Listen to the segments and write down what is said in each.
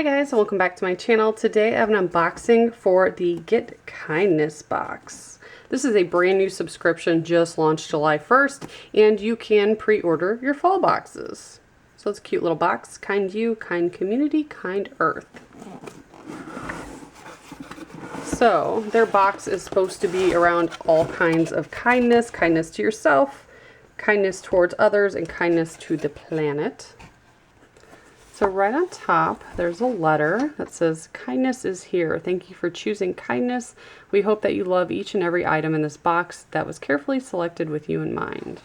Hi guys, and welcome back to my channel. Today I have an unboxing for the Get Kindness box. This is a brand new subscription, just launched July 1st, and you can pre-order your fall boxes. So it's a cute little box. Kind you, kind community, kind earth. So their box is supposed to be around all kinds of kindness. Kindness to yourself, kindness towards others, and kindness to the planet. So right on top, there's a letter that says, "Kindness is here. Thank you for choosing kindness. We hope that you love each and every item in this box that was carefully selected with you in mind."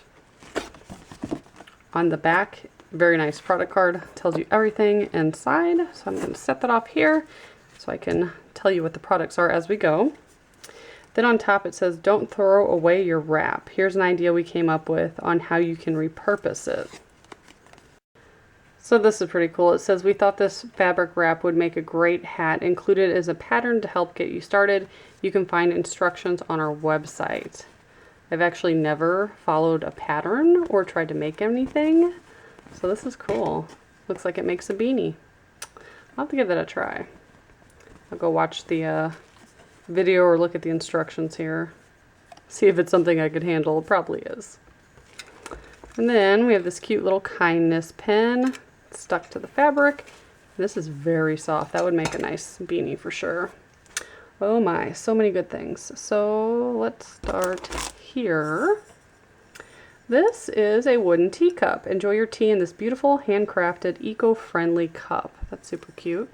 On the back, very nice product card. Tells you everything inside. So I'm going to set that off here so I can tell you what the products are as we go. Then on top it says, "Don't throw away your wrap. Here's an idea we came up with on how you can repurpose it." So this is pretty cool. It says, "We thought this fabric wrap would make a great hat. Included is a pattern to help get you started. You can find instructions on our website." I've actually never followed a pattern or tried to make anything. So this is cool. Looks like it makes a beanie. I'll have to give that a try. I'll go watch the video or look at the instructions here. See if it's something I could handle. It probably is. And then we have this cute little kindness pin stuck to the fabric. This is very soft. That would make a nice beanie for sure. Oh my, so many good things. So let's start here. This is a wooden teacup. Enjoy your tea in this beautiful handcrafted eco-friendly cup. That's super cute.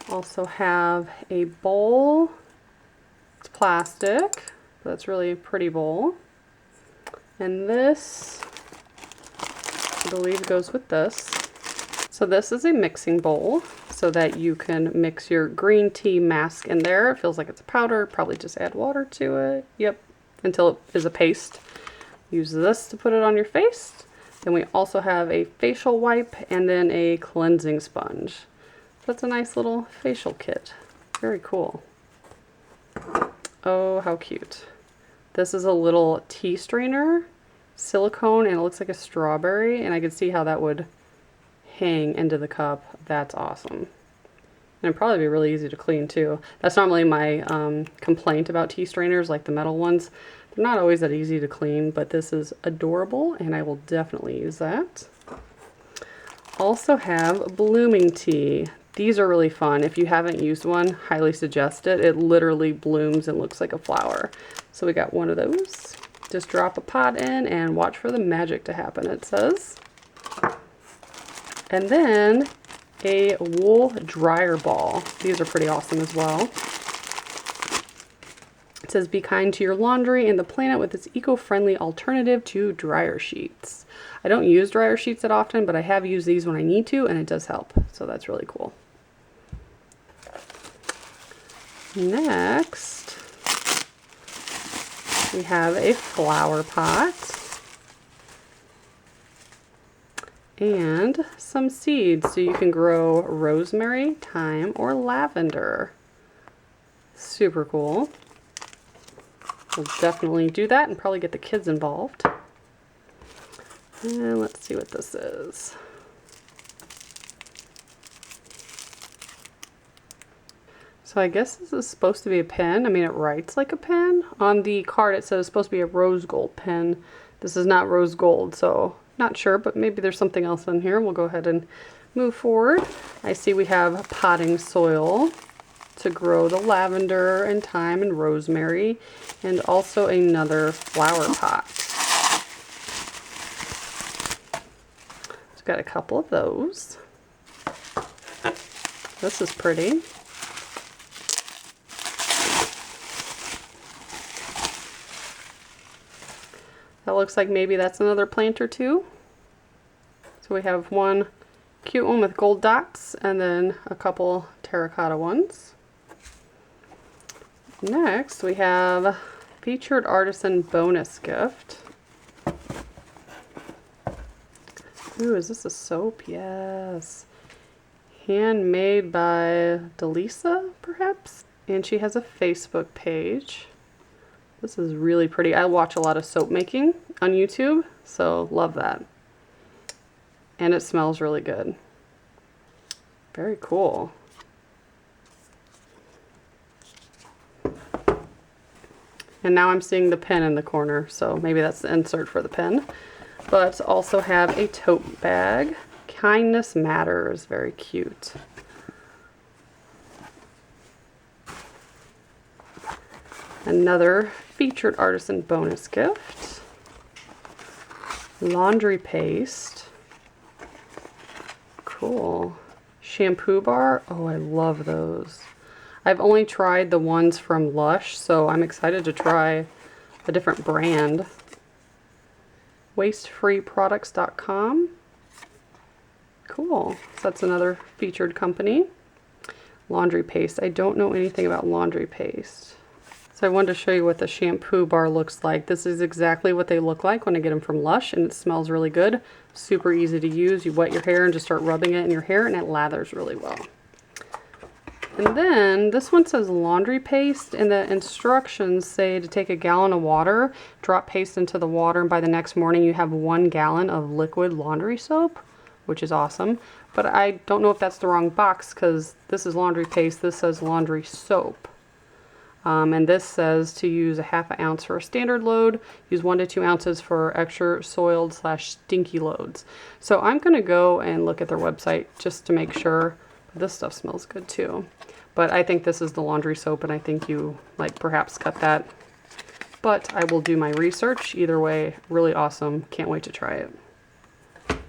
Also have a bowl. It's plastic. That's really a pretty bowl. And this, I believe, goes with this. So this is a mixing bowl so that you can mix your green tea mask in there. It feels like it's a powder. Probably just add water to it. Yep, until it is a paste. Use this to put it on your face. Then we also have a facial wipe and then a cleansing sponge. That's a nice little facial kit. Very cool. Oh, how cute. This is a little tea strainer, silicone, and it looks like a strawberry, and I could see how that would hang into the cup. That's awesome. And it'd probably be really easy to clean too. That's normally my complaint about tea strainers, like the metal ones. They're not always that easy to clean, but this is adorable, and I will definitely use that. Also have blooming tea. These are really fun. If you haven't used one, highly suggest it. It literally blooms and looks like a flower. So we got one of those. Just drop a pot in and watch for the magic to happen, it says. And then a wool dryer ball. These are pretty awesome as well. It says, "Be kind to your laundry and the planet with this eco-friendly alternative to dryer sheets." I don't use dryer sheets that often, but I have used these when I need to, and it does help. So that's really cool. Next, we have a flower pot and some seeds so you can grow rosemary, thyme, or lavender. Super cool. We'll definitely do that and probably get the kids involved. And let's see what this is. So I guess this is supposed to be a pen. I mean, it writes like a pen. On the card it says it's supposed to be a rose gold pen. This is not rose gold, so not sure, but maybe there's something else in here. We'll go ahead and move forward. I see we have potting soil to grow the lavender and thyme and rosemary, and also another flower pot. It's got a couple of those. This is pretty. That looks like maybe that's another plant or two. So we have one cute one with gold dots and then a couple terracotta ones. Next we have featured artisan bonus gift. Ooh, is this a soap? Yes. Handmade by Delisa, perhaps? And she has a Facebook page. This is really pretty. I watch a lot of soap making on YouTube, so love that. and it smells really good. Very cool. And now I'm seeing the pen in the corner, so maybe that's the insert for the pen. But also have a tote bag. Kindness Matters, very cute. Another featured artisan bonus gift. Laundry paste. Cool. Shampoo bar. Oh, I love those. I've only tried the ones from Lush, so I'm excited to try a different brand. Wastefreeproducts.com. Cool. So that's another featured company. Laundry paste. I don't know anything about laundry paste. So I wanted to show you what the shampoo bar looks like. This is exactly what they look like when I get them from Lush, and it smells really good. Super easy to use. You wet your hair and just start rubbing it in your hair, and it lathers really well. And then this one says laundry paste, and the instructions say to take a gallon of water, drop paste into the water, and by the next morning you have 1 gallon of liquid laundry soap, which is awesome. But I don't know if that's the wrong box, because this is laundry paste, this says laundry soap. And this says to use a ½ ounce for a standard load, use 1 to 2 ounces for extra soiled / stinky loads. So I'm going to go and look at their website just to make sure. This stuff smells good too. But I think this is the laundry soap, and I think you like perhaps cut that. But I will do my research. Either way, really awesome. Can't wait to try it. And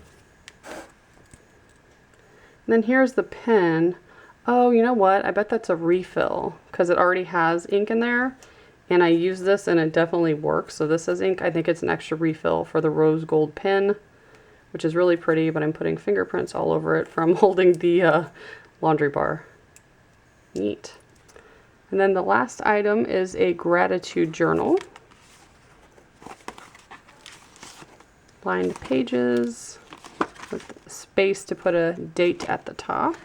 then here's the pen. Oh, you know what? I bet that's a refill because it already has ink in there. And I use this and it definitely works. So this is ink. I think it's an extra refill for the rose gold pen, which is really pretty, but I'm putting fingerprints all over it from holding the laundry bar. Neat. And then the last item is a gratitude journal. Lined pages with space to put a date at the top.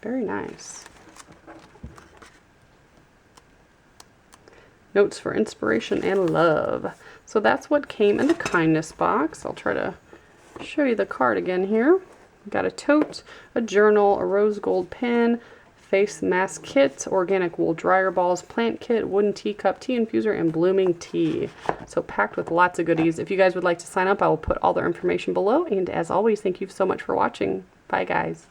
Very nice. Notes for inspiration and love. So that's what came in the kindness box. I'll try to show you the card again here. We've got a tote, a journal, a rose gold pen, face mask kit, organic wool dryer balls, plant kit, wooden teacup, tea infuser, and blooming tea. So packed with lots of goodies. If you guys would like to sign up, I will put all their information below. And as always, thank you so much for watching. Bye, guys.